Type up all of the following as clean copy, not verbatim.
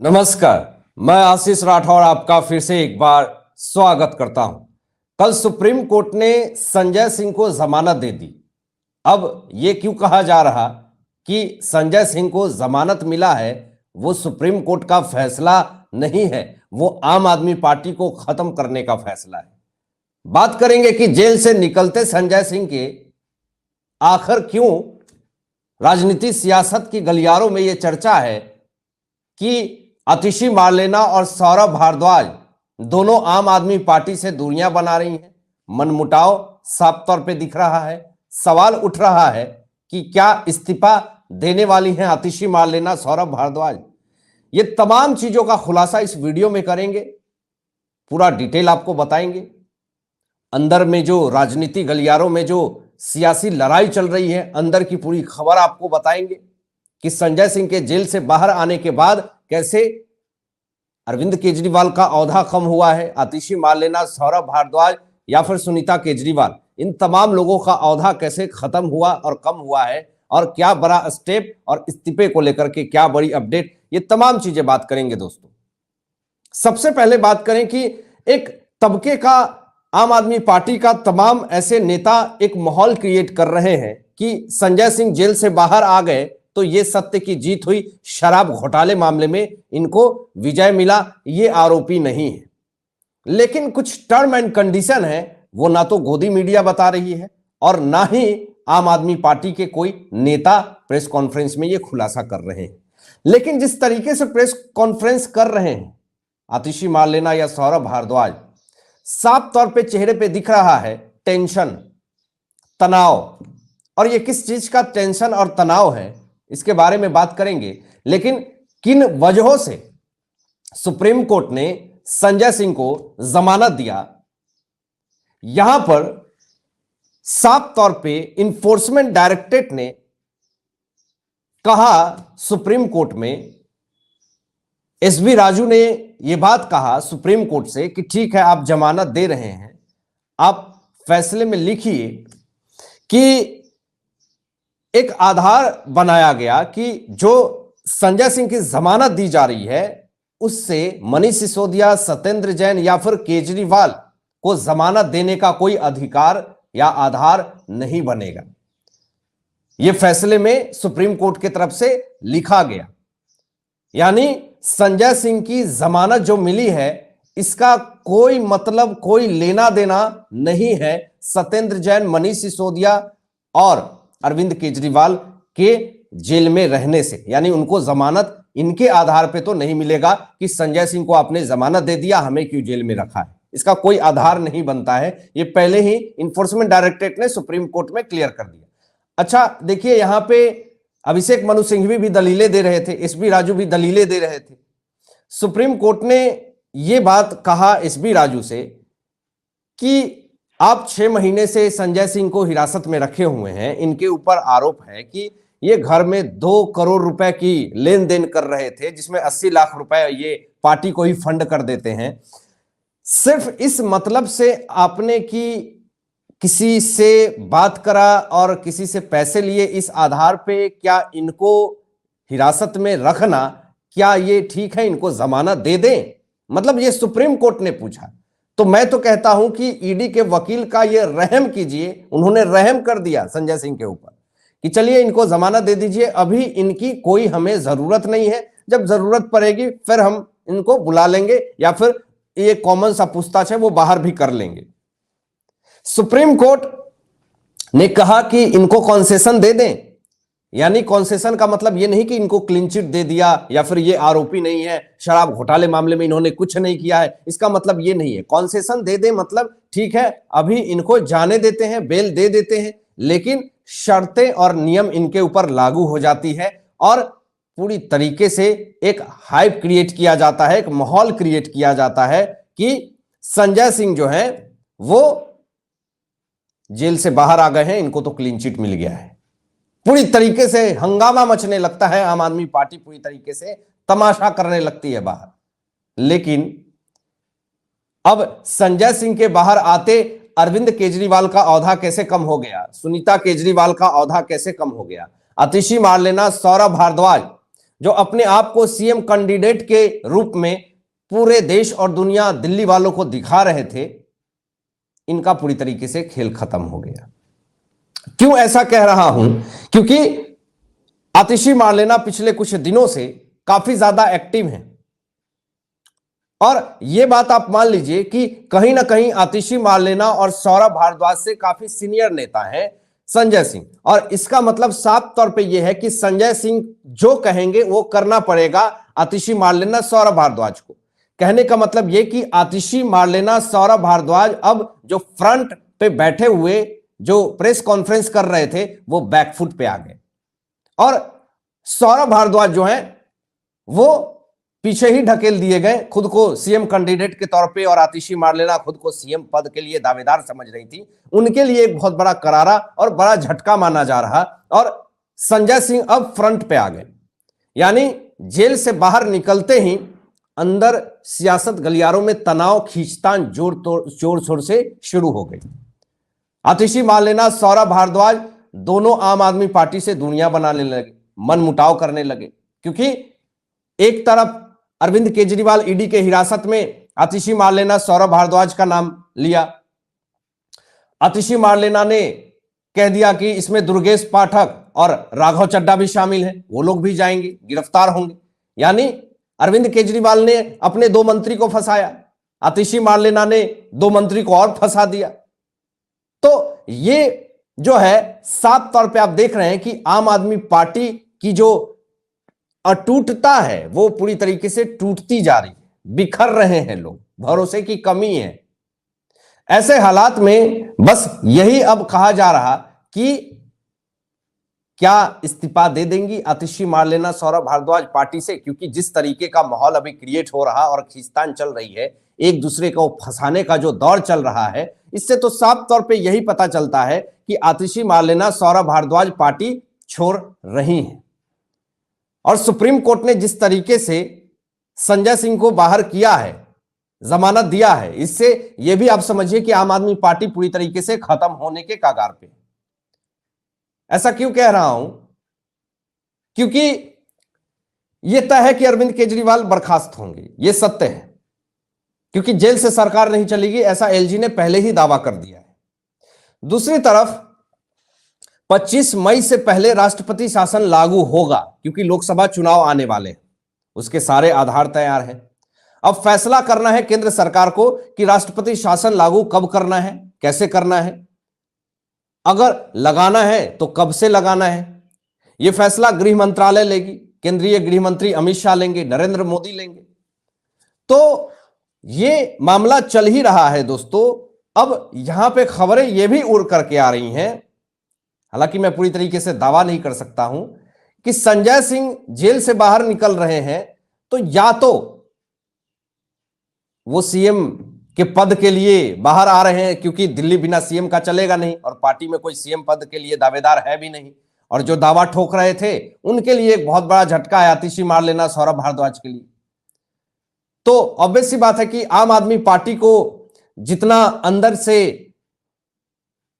नमस्कार। मैं आशीष राठौर आपका फिर से एक बार स्वागत करता हूं। कल सुप्रीम कोर्ट ने संजय सिंह को जमानत दे दी। अब यह क्यों कहा जा रहा कि संजय सिंह को जमानत मिला है, वो सुप्रीम कोर्ट का फैसला नहीं है, वो आम आदमी पार्टी को खत्म करने का फैसला है। बात करेंगे कि जेल से निकलते संजय सिंह के आखिर क्यों राजनीति सियासत की गलियारों में यह चर्चा है कि आतिशी मार्लेना और सौरभ भारद्वाज दोनों आम आदमी पार्टी से दूरियां बना रही हैं। मनमुटाव साफ तौर पे दिख रहा है। सवाल उठ रहा है कि क्या इस्तीफा देने वाली हैं आतिशी मार्लेना, सौरभ भारद्वाज। ये तमाम चीजों का खुलासा इस वीडियो में करेंगे, पूरा डिटेल आपको बताएंगे। अंदर में जो राजनीति गलियारों में जो सियासी लड़ाई चल रही है, अंदर की पूरी खबर आपको बताएंगे कि संजय सिंह के जेल से बाहर आने के बाद कैसे अरविंद केजरीवाल का औहदा कम हुआ है, आतिशी मार्लेना, सौरभ भारद्वाज या फिर सुनीता केजरीवाल, इन तमाम लोगों का औहदा कैसे खत्म हुआ और कम हुआ है, और क्या बड़ा स्टेप और इस्तीफे को लेकर के क्या बड़ी अपडेट, ये तमाम चीजें बात करेंगे दोस्तों। सबसे पहले बात करें कि एक तबके का, आम आदमी पार्टी का तमाम ऐसे नेता एक माहौल क्रिएट कर रहे हैं कि संजय सिंह जेल से बाहर आ गए तो ये सत्य की जीत हुई, शराब घोटाले मामले में इनको विजय मिला, ये आरोपी नहीं है। लेकिन कुछ टर्म एंड कंडीशन है, वो ना तो गोदी मीडिया बता रही है और ना ही आम आदमी पार्टी के कोई नेता प्रेस कॉन्फ्रेंस में ये खुलासा कर रहे हैं। लेकिन जिस तरीके से प्रेस कॉन्फ्रेंस कर रहे हैं आतिशी मार्लेना या सौरभ भारद्वाज, साफ तौर पे चेहरे पे दिख रहा है टेंशन, तनाव। और ये किस चीज का टेंशन और तनाव है, इसके बारे में बात करेंगे। लेकिन किन वजहों से सुप्रीम कोर्ट ने संजय सिंह को जमानत दिया, यहां पर साफ तौर पे इन्फोर्समेंट डायरेक्टरेट ने कहा सुप्रीम कोर्ट में, एसबी राजू ने यह बात कहा सुप्रीम कोर्ट से कि ठीक है, आप जमानत दे रहे हैं, आप फैसले में लिखिए कि एक आधार बनाया गया कि जो संजय सिंह की जमानत दी जा रही है उससे मनीष सिसोदिया, सत्येंद्र जैन या फिर केजरीवाल को जमानत देने का कोई अधिकार या आधार नहीं बनेगा। यह फैसले में सुप्रीम कोर्ट की तरफ से लिखा गया। यानी संजय सिंह की जमानत जो मिली है इसका कोई मतलब, कोई लेना देना नहीं है सत्येंद्र जैन, मनीष सिसोदिया और अरविंद केजरीवाल के जेल में रहने से। यानी उनको जमानत इनके आधार पे तो नहीं मिलेगा कि संजय सिंह को आपने जमानत दे दिया, हमें क्यों जेल में रखा है, इसका कोई आधार नहीं बनता है। ये पहले ही इन्फोर्समेंट डायरेक्टरेट ने सुप्रीम कोर्ट में क्लियर कर दिया। अच्छा देखिए, यहां पे अभिषेक मनु सिंघवी भी दलीलें दे रहे थे, एसबी राजू भी दलीलें दे रहे थे। सुप्रीम कोर्ट ने यह बात कहा एसबी राजू से कि आप 6 महीने से संजय सिंह को हिरासत में रखे हुए हैं, इनके ऊपर आरोप है कि ये घर में 2 करोड़ रुपए की लेन देन कर रहे थे, जिसमें 80 लाख रुपए ये पार्टी को ही फंड कर देते हैं। सिर्फ इस मतलब से आपने कि किसी से बात करा और किसी से पैसे लिए, इस आधार पे क्या इनको हिरासत में रखना, क्या ये ठीक है, इनको जमानत दे दें? मतलब ये सुप्रीम कोर्ट ने पूछा। तो मैं तो कहता हूं कि ईडी के वकील का ये रहम कीजिए, उन्होंने रहम कर दिया संजय सिंह के ऊपर कि चलिए इनको जमानत दे दीजिए, अभी इनकी कोई हमें जरूरत नहीं है, जब जरूरत पड़ेगी फिर हम इनको बुला लेंगे या फिर ये कॉमन सा पूछताछ है वो बाहर भी कर लेंगे। सुप्रीम कोर्ट ने कहा कि इनको कॉन्सेशन दे दें। यानी कॉन्सेशन का मतलब ये नहीं कि इनको क्लीन चिट दे दिया या फिर ये आरोपी नहीं है, शराब घोटाले मामले में इन्होंने कुछ नहीं किया है, इसका मतलब ये नहीं है। कॉन्सेशन दे दे मतलब ठीक है, अभी इनको जाने देते हैं, बेल दे देते हैं, लेकिन शर्तें और नियम इनके ऊपर लागू हो जाती है और पूरी तरीके से एक हाइप क्रिएट किया जाता है, एक माहौल क्रिएट किया जाता है कि संजय सिंह जो है वो जेल से बाहर आ गए हैं, इनको तो क्लीन चिट मिल गया है। पूरी तरीके से हंगामा मचने लगता है, आम आदमी पार्टी पूरी तरीके से तमाशा करने लगती है बाहर। लेकिन अब संजय सिंह के बाहर आते अरविंद केजरीवाल का औहदा कैसे कम हो गया, सुनीता केजरीवाल का औहदा कैसे कम हो गया, आतिशी मार्लेना, सौरभ भारद्वाज जो अपने आप को सीएम कैंडिडेट के रूप में पूरे देश और दुनिया दिल्ली वालों को दिखा रहे थे, इनका पूरी तरीके से खेल खत्म हो गया। क्यों ऐसा कह रहा हूं? क्योंकि आतिशी मार्लेना पिछले कुछ दिनों से काफी ज्यादा एक्टिव हैं और यह बात आप मान लीजिए कि कहीं ना कहीं आतिशी मार्लेना और सौरभ भारद्वाज से काफी सीनियर नेता है संजय सिंह, और इसका मतलब साफ तौर पे यह है कि संजय सिंह जो कहेंगे वो करना पड़ेगा आतिशी मार्लेना सौरभ भारद्वाज को। कहने का मतलब यह कि आतिशी मार्लेना सौरभ भारद्वाज अब जो फ्रंट पे बैठे हुए जो प्रेस कॉन्फ्रेंस कर रहे थे वो बैकफुट पे आ गए, और सौरभ भारद्वाज जो है वो पीछे ही ढकेल दिए गए, खुद को सीएम कैंडिडेट के तौर पे, और आतिशी मार्लेना खुद को सीएम पद के लिए दावेदार समझ रही थी। उनके लिए एक बहुत बड़ा करारा और बड़ा झटका माना जा रहा, और संजय सिंह अब फ्रंट पे आ गए। यानी जेल से बाहर निकलते ही अंदर सियासत गलियारों में तनाव खींचतान जोर शोर से शुरू हो गई। आतिशी मार्लेना सौरभ भारद्वाज दोनों आम आदमी पार्टी से दूरियां बनाने लगे, मन मुटाव करने लगे, क्योंकि एक तरफ अरविंद केजरीवाल ईडी के हिरासत में आतिशी मार्लेना सौरभ भारद्वाज का नाम लिया। आतिशी मार्लेना ने कह दिया कि इसमें दुर्गेश पाठक और राघव चड्ढा भी शामिल हैं, वो लोग भी जाएंगे, गिरफ्तार होंगे। यानी अरविंद केजरीवाल ने अपने 2 मंत्री को फंसाया, आतिशी मार्लेना ने 2 मंत्री को और फंसा दिया। तो ये जो है साफ तौर पे आप देख रहे हैं कि आम आदमी पार्टी की जो अटूटता है वो पूरी तरीके से टूटती जा रही है, बिखर रहे हैं लोग, भरोसे की कमी है। ऐसे हालात में बस यही अब कहा जा रहा कि क्या इस्तीफा दे देंगी आतिशी मार्लेना सौरभ भारद्वाज पार्टी से, क्योंकि जिस तरीके का माहौल अभी क्रिएट हो रहा और खींचतान चल रही है, एक दूसरे को फंसाने का जो दौर चल रहा है, इससे तो साफ तौर पे यही पता चलता है कि आतिशी मार्लेना सौरभ भारद्वाज पार्टी छोड़ रही हैं। और सुप्रीम कोर्ट ने जिस तरीके से संजय सिंह को बाहर किया है, जमानत दिया है, इससे यह भी आप समझिए कि आम आदमी पार्टी पूरी तरीके से खत्म होने के कगार पे। ऐसा क्यों कह रहा हूं? क्योंकि यह तय है कि अरविंद केजरीवाल बर्खास्त होंगे, यह सत्य है, क्योंकि जेल से सरकार नहीं चलेगी, ऐसा एलजी ने पहले ही दावा कर दिया है। दूसरी तरफ 25 मई से पहले राष्ट्रपति शासन लागू होगा, क्योंकि लोकसभा चुनाव आने वाले हैं, उसके सारे आधार तैयार हैं। अब फैसला करना है केंद्र सरकार को कि राष्ट्रपति शासन लागू कब करना है, कैसे करना है, अगर लगाना है तो कब से लगाना है। यह फैसला गृह मंत्रालय लेगी, केंद्रीय गृह मंत्री अमित शाह लेंगे, नरेंद्र मोदी लेंगे। तो यह मामला चल ही रहा है दोस्तों। अब यहां पे खबरें यह भी उड़ करके आ रही हैं, हालांकि मैं पूरी तरीके से दावा नहीं कर सकता हूं कि संजय सिंह जेल से बाहर निकल रहे हैं तो या तो वो सीएम के पद के लिए बाहर आ रहे हैं, क्योंकि दिल्ली बिना सीएम का चलेगा नहीं और पार्टी में कोई सीएम पद के लिए दावेदार है भी नहीं, और जो दावा ठोक रहे थे उनके लिए एक बहुत बड़ा झटका है आतिशी मार्लेना सौरभ भारद्वाज के लिए। तो ऑब्वियस सी बात है कि आम आदमी पार्टी को जितना अंदर से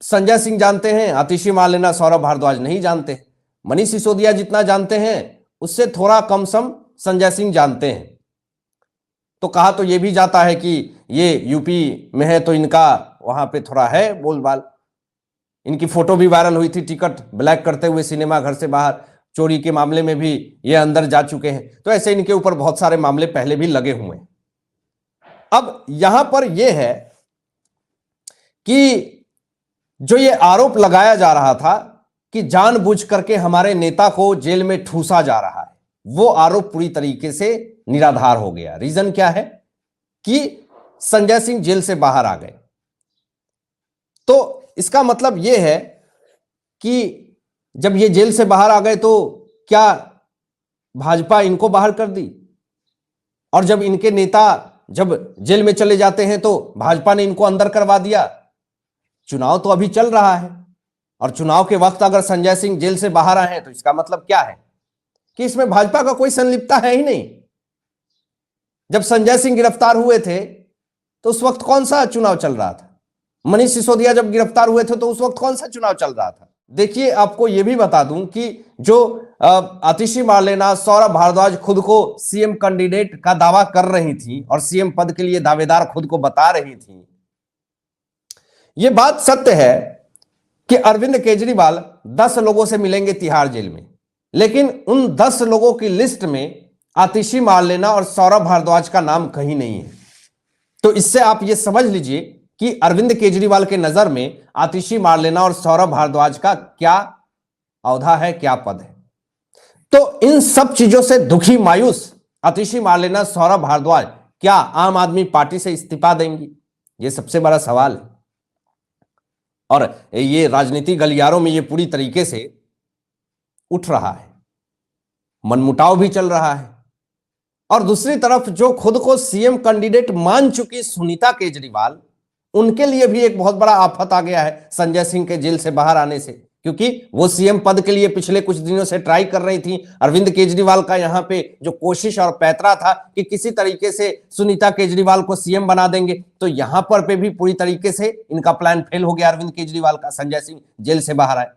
संजय सिंह जानते हैं, आतिशी मार्लेना सौरभ भारद्वाज नहीं जानते। मनीष सिसोदिया जितना जानते हैं उससे थोड़ा कम सम संजय सिंह जानते हैं। तो कहा तो यह भी जाता है कि ये यूपी में है तो इनका वहां पे थोड़ा है बोलबाल। इनकी फोटो भी वायरल हुई थी टिकट ब्लैक करते हुए सिनेमा घर से बाहर, चोरी के मामले में भी ये अंदर जा चुके हैं। तो ऐसे इनके ऊपर बहुत सारे मामले पहले भी लगे हुए हैं। अब यहां पर यह है कि जो ये आरोप लगाया जा रहा था कि जानबूझ करके हमारे नेता को जेल में ठूसा जा रहा है, वो आरोप पूरी तरीके से निराधार हो गया। रीजन क्या है कि संजय सिंह जेल से बाहर आ गए। तो इसका मतलब यह है कि जब ये जेल से बाहर आ गए तो क्या भाजपा इनको बाहर कर दी, और जब इनके नेता जब जेल में चले जाते हैं तो भाजपा ने इनको अंदर करवा दिया। चुनाव तो अभी चल रहा है, और चुनाव के वक्त अगर संजय सिंह जेल से बाहर आए हैं तो इसका मतलब क्या है कि इसमें भाजपा का कोई संलिप्तता है ही नहीं। जब संजय सिंह गिरफ्तार हुए थे तो उस वक्त कौन सा चुनाव चल रहा था? मनीष सिसोदिया जब गिरफ्तार हुए थे तो उस वक्त कौन सा चुनाव चल रहा था? देखिए, आपको यह भी बता दूं कि जो आतिशी मार्लेना, सौरभ भारद्वाज खुद को सीएम कैंडिडेट का दावा कर रही थी और सीएम पद के लिए दावेदार खुद को बता रही थी। यह बात सत्य है कि अरविंद केजरीवाल 10 लोगों से मिलेंगे तिहाड़ जेल में, लेकिन उन 10 लोगों की लिस्ट में आतिशी मार्लेना और सौरभ भारद्वाज का नाम कहीं नहीं है। तो इससे आप यह समझ लीजिए कि अरविंद केजरीवाल के नजर में आतिशी मार्लेना और सौरभ भारद्वाज का क्या औहदा है, क्या पद है। तो इन सब चीजों से दुखी मायूस आतिशी मार्लेना, सौरभ भारद्वाज क्या आम आदमी पार्टी से इस्तीफा देंगी? यह सबसे बड़ा सवाल है और ये राजनीतिक गलियारों में ये पूरी तरीके से उठ रहा है, मनमुटाव भी चल रहा है। और दूसरी तरफ जो खुद को सीएम कैंडिडेट मान चुकी सुनीता केजरीवाल, उनके लिए भी एक बहुत बड़ा आफत आ गया है संजय सिंह के जेल से बाहर आने से, क्योंकि वो सीएम पद के लिए पिछले कुछ दिनों से ट्राई कर रही थी। अरविंद केजरीवाल का यहां पे जो कोशिश और पैतरा था कि किसी तरीके से सुनीता केजरीवाल को सीएम बना देंगे, तो यहां पर पे भी पूरी तरीके से इनका प्लान फेल हो गया अरविंद केजरीवाल का, संजय सिंह जेल से बाहर आए।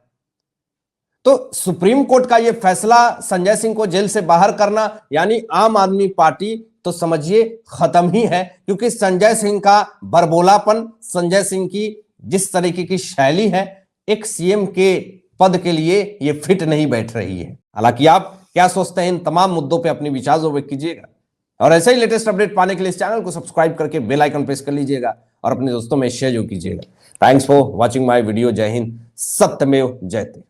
तो सुप्रीम कोर्ट का यह फैसला संजय सिंह को जेल से बाहर करना, यानी आम आदमी पार्टी तो समझिए खत्म ही है, क्योंकि संजय सिंह का बरबोलापन, संजय सिंह की जिस तरीके की शैली है, एक सीएम के पद के लिए यह फिट नहीं बैठ रही है। हालांकि आप क्या सोचते हैं इन तमाम मुद्दों पे अपने विचार व्यक्त कीजिएगा और ऐसे ही लेटेस्ट अपडेट पाने के लिए इस चैनल को सब्सक्राइब करके बेल आइकन प्रेस कर लीजिएगा और अपने दोस्तों में शेयर कीजिएगा। Thanks for watching my video. जय हिंद, सत्यमेव जयते।